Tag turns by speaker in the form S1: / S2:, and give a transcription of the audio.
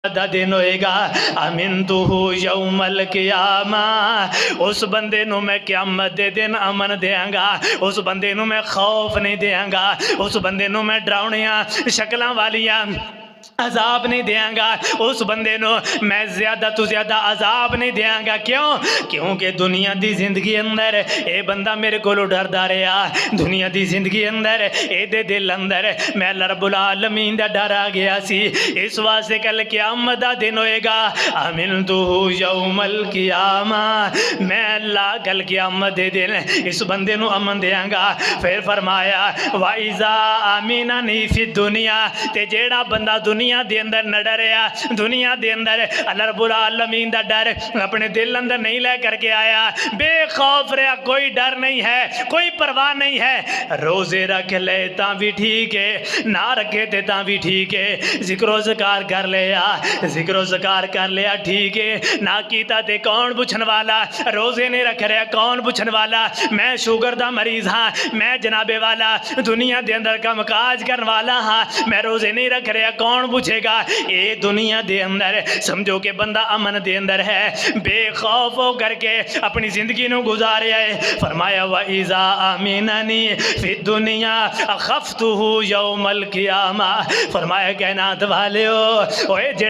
S1: دا دن ہوئے گا امنتہو یوم القیامہ، اس بندے نو میں قیامت دے دن امن دیاں گا، اس بندے نو میں خوف نہیں دیاں گا، اس بندے نو میں ڈراؤنیاں شکلاں والیاں عذاب نہیں دیاں گا، اس بندے نو میں زیادہ تو زیادہ عذاب نہیں دیاں گا۔ کیوں؟ کیونکہ دنیا دی زندگی اندر اے بندہ میرے کو ڈردا رہا، دنیا دی زندگی اندر اے دے دل اندر میں اللہ رب العالمین دا ڈر آ گیا سی، اس واسطے کل قیامت دا دن ہوئے گا امنتہو یوم القیامہ، میں اللہ کل قیامت دے دن اس بندے نو امن دیاں گا۔ پھر فرمایا وَإِذَا آمِنَنِي فِي الدُّنْيَا، تے جیڑا بندہ دنیا دے اندر نہ ڈریا، دنیا دے اندر اللہ رب العالمین دا ڈر اپنے دل اندر نہیں لے کر کے آیا، بے خوف رہا، کوئی ڈر نہیں ہے، کوئی پرواہ نہیں ہے، روزے رکھ لے تاں بھی ٹھیک ہے، نہ رکھے تے تاں بھی ٹھیک ہے، ذکر و ذکار کر لیا، ذکر و ذکار کر لیا ٹھیک ہے، نہ کیتا تے کون پوچھن والا، روزے نہیں رکھ رہا کون پوچھن والا، میں شوگر دا مریض ہاں، میں جناب والا دنیا دے اندر کم کاج کرن والا ہاں، میں روزے نہیں رکھ رہا کون پوچھے گا؟ اے دنیا دے اندر سمجھو کہ بندہ امن دے اندر ہے، بے خوف ہو کر کے اپنی زندگی نو گزاریا ہے۔ فرمایا وَإِذَا آمِنَنِي فِي الدُّنْيَا أَخَفْتُهُ يَوْمَ الْقِيَامَةِ، فرمایا کائنات والے ہو